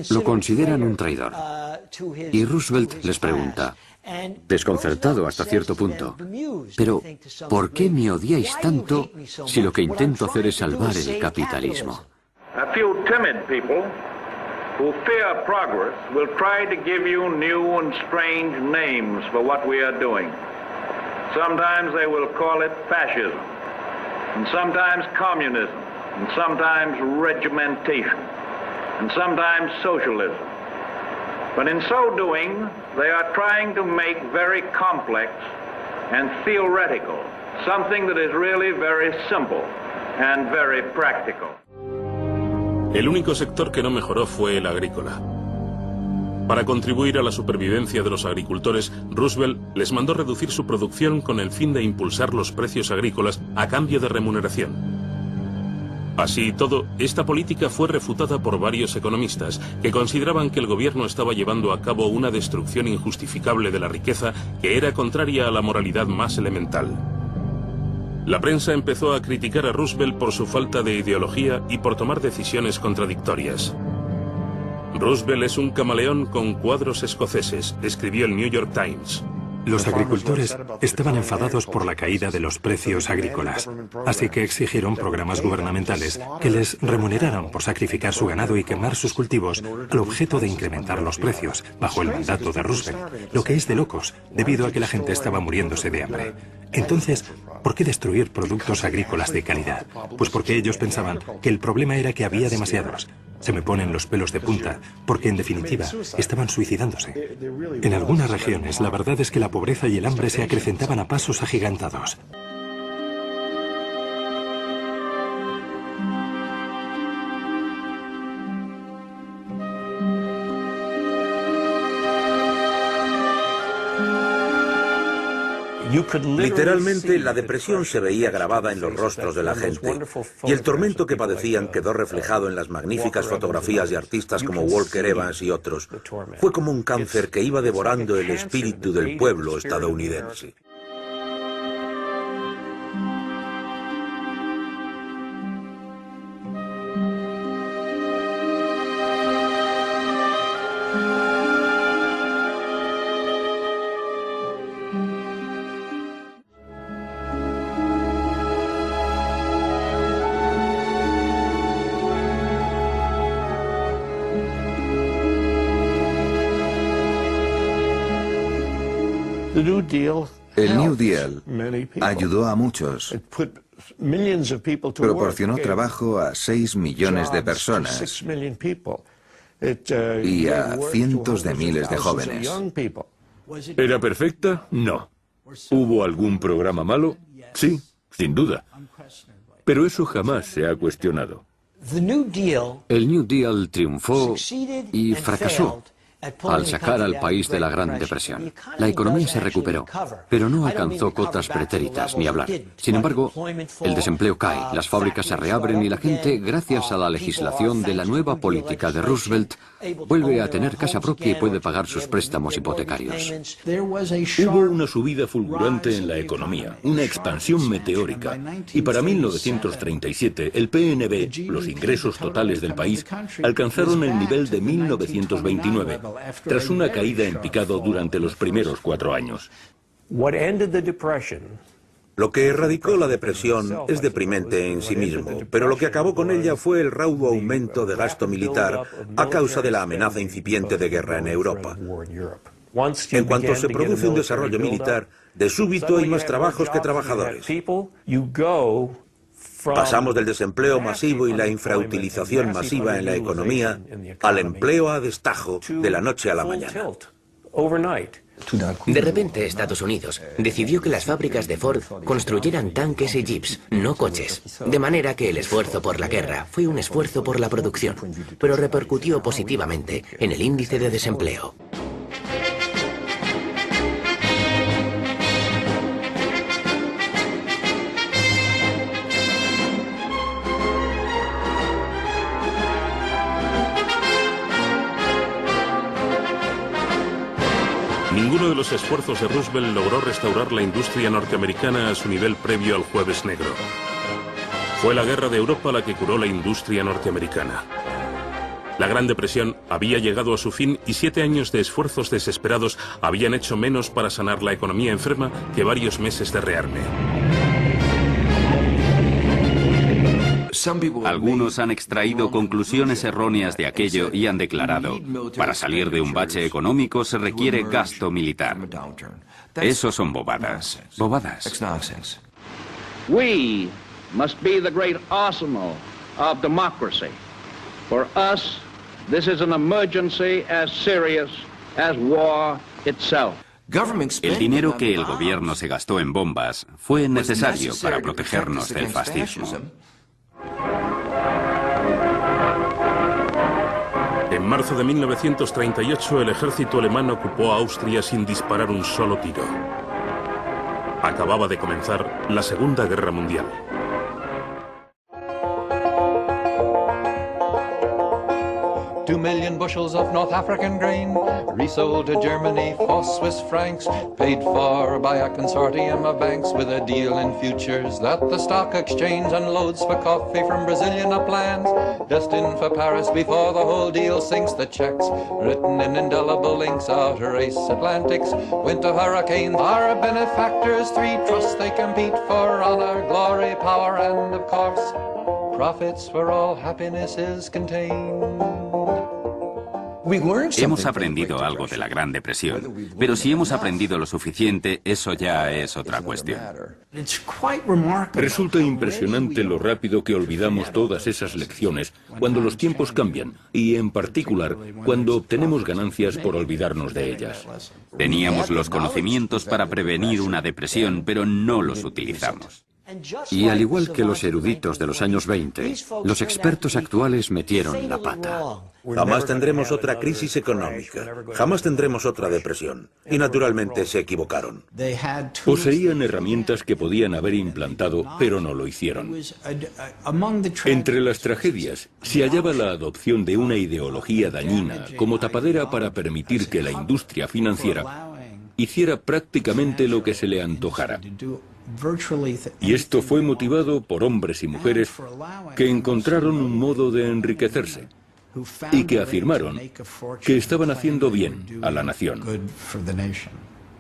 Lo consideran un traidor. Y Roosevelt les pregunta, desconcertado hasta cierto punto, pero ¿por qué me odiáis tanto si lo que intento hacer es salvar el capitalismo? A few timid people who fear progress will try to give you new and strange names for what we are doing. Sometimes they will call it fascism, and sometimes communism, and sometimes regimentation, and sometimes socialism. But in so doing, they are trying to make very complex and theoretical something that is really very simple and very practical. El único sector que no mejoró fue el agrícola. Para contribuir a la supervivencia de los agricultores, Roosevelt les mandó reducir su producción con el fin de impulsar los precios agrícolas a cambio de remuneración. Así y todo, esta política fue refutada por varios economistas que consideraban que el gobierno estaba llevando a cabo una destrucción injustificable de la riqueza que era contraria a la moralidad más elemental. La prensa empezó a criticar a Roosevelt por su falta de ideología y por tomar decisiones contradictorias. Roosevelt es un camaleón con cuadros escoceses, escribió el New York Times. Los agricultores estaban enfadados por la caída de los precios agrícolas, así que exigieron programas gubernamentales que les remuneraran por sacrificar su ganado y quemar sus cultivos al objeto de incrementar los precios, bajo el mandato de Roosevelt, lo que es de locos, debido a que la gente estaba muriéndose de hambre. Entonces, ¿por qué destruir productos agrícolas de calidad? Pues porque ellos pensaban que el problema era que había demasiados. Se me ponen los pelos de punta, porque en definitiva estaban suicidándose. En algunas regiones la verdad es que la pobreza y el hambre se acrecentaban a pasos agigantados. Literalmente, la depresión se veía grabada en los rostros de la gente, y el tormento que padecían quedó reflejado en las magníficas fotografías de artistas como Walker Evans y otros. Fue como un cáncer que iba devorando el espíritu del pueblo estadounidense. El New Deal ayudó a muchos. Proporcionó trabajo a 6 millones de personas y a cientos de miles de jóvenes. ¿Era perfecta? No. ¿Hubo algún programa malo? Sí, sin duda. Pero eso jamás se ha cuestionado. El New Deal triunfó y fracasó al sacar al país de la Gran Depresión. La economía se recuperó, pero no alcanzó cotas pretéritas ni hablar. Sin embargo, el desempleo cae, las fábricas se reabren y la gente, gracias a la legislación de la nueva política de Roosevelt, vuelve a tener casa propia y puede pagar sus préstamos hipotecarios. Hubo una subida fulgurante en la economía, una expansión meteórica, y para 1937 el PNB, los ingresos totales del país, alcanzaron el nivel de 1929, tras una caída en picado durante los primeros 4 años. Lo que erradicó la depresión es deprimente en sí mismo, pero lo que acabó con ella fue el raudo aumento de gasto militar a causa de la amenaza incipiente de guerra en Europa. En cuanto se produce un desarrollo militar, de súbito hay más trabajos que trabajadores. Pasamos del desempleo masivo y la infrautilización masiva en la economía al empleo a destajo de la noche a la mañana. De repente, Estados Unidos decidió que las fábricas de Ford construyeran tanques y jeeps, no coches. De manera que el esfuerzo por la guerra fue un esfuerzo por la producción, pero repercutió positivamente en el índice de desempleo. Ninguno de los esfuerzos de Roosevelt logró restaurar la industria norteamericana a su nivel previo al Jueves Negro. Fue la guerra de Europa la que curó la industria norteamericana. La Gran Depresión había llegado a su fin y 7 años de esfuerzos desesperados habían hecho menos para sanar la economía enferma que varios meses de rearme. Algunos han extraído conclusiones erróneas de aquello y han declarado, para salir de un bache económico se requiere gasto militar. Eso son bobadas. Bobadas. We must be the great arsenal of democracy. For us, this is an emergency as serious as war itself. El dinero que el gobierno se gastó en bombas fue necesario para protegernos del fascismo. En marzo de 1938 el ejército alemán ocupó Austria sin disparar un solo tiro. Acababa de comenzar la Segunda Guerra Mundial. 2 million bushels of North African grain, resold to Germany for Swiss francs, paid for by a consortium of banks with a deal in futures that the stock exchange unloads for coffee from Brazilian uplands, destined for Paris before the whole deal sinks. The checks, written in indelible inks, outer race Atlantics, winter hurricanes, our benefactors, 3 trusts they compete for honor, glory, power, and of course, profits for all happiness is contained. Hemos aprendido algo de la Gran Depresión, pero si hemos aprendido lo suficiente, eso ya es otra cuestión. Resulta impresionante lo rápido que olvidamos todas esas lecciones cuando los tiempos cambian y, en particular, cuando obtenemos ganancias por olvidarnos de ellas. Teníamos los conocimientos para prevenir una depresión, pero no los utilizamos. Y al igual que los eruditos de los años 20, los expertos actuales metieron la pata. Jamás tendremos otra crisis económica, jamás tendremos otra depresión. Y naturalmente se equivocaron. Poseían herramientas que podían haber implantado, pero no lo hicieron. Entre las tragedias se hallaba la adopción de una ideología dañina como tapadera para permitir que la industria financiera hiciera prácticamente lo que se le antojara. Y esto fue motivado por hombres y mujeres que encontraron un modo de enriquecerse y que afirmaron que estaban haciendo bien a la nación.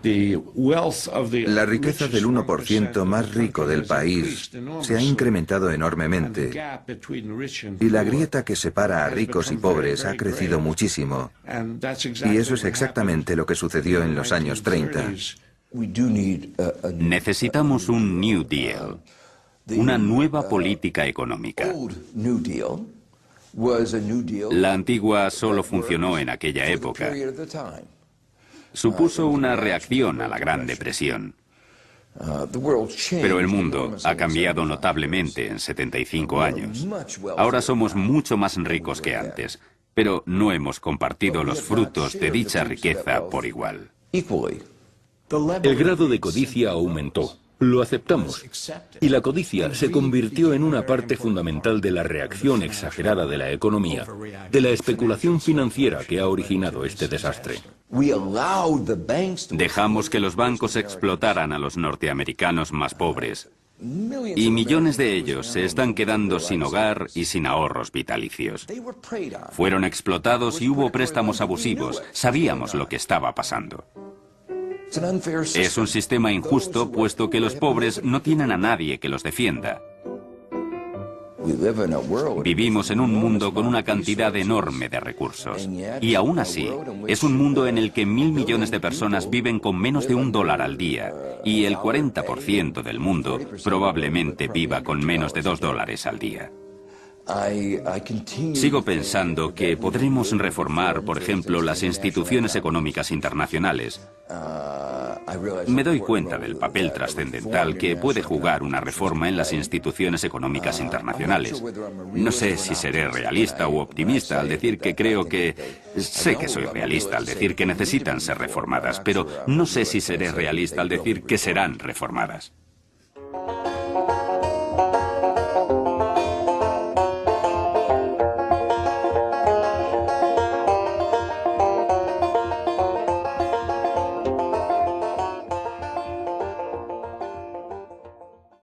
La riqueza del 1% más rico del país se ha incrementado enormemente y la grieta que separa a ricos y pobres ha crecido muchísimo. Y eso es exactamente lo que sucedió en los años 30. Necesitamos un New Deal, una nueva política económica. La antigua solo funcionó en aquella época. Supuso una reacción a la Gran Depresión. Pero el mundo ha cambiado notablemente en 75 años. Ahora somos mucho más ricos que antes, pero no hemos compartido los frutos de dicha riqueza por igual. El grado de codicia aumentó. Lo aceptamos. Y la codicia se convirtió en una parte fundamental de la reacción exagerada de la economía, de la especulación financiera que ha originado este desastre. Dejamos que los bancos explotaran a los norteamericanos más pobres. Y millones de ellos se están quedando sin hogar y sin ahorros vitalicios. Fueron explotados y hubo préstamos abusivos. Sabíamos lo que estaba pasando. Es un sistema injusto, puesto que los pobres no tienen a nadie que los defienda. Vivimos en un mundo con una cantidad enorme de recursos. Y aún así, es un mundo en el que 1.000 millones de personas viven con menos de $1 al día. Y el 40% del mundo probablemente viva con menos de $2 al día. Sigo pensando que podremos reformar, por ejemplo, las instituciones económicas internacionales. Me doy cuenta del papel trascendental que puede jugar una reforma en las instituciones económicas internacionales. No sé si seré realista u optimista al decir que creo que... Sé que soy realista al decir que necesitan ser reformadas, pero no sé si seré realista al decir que serán reformadas.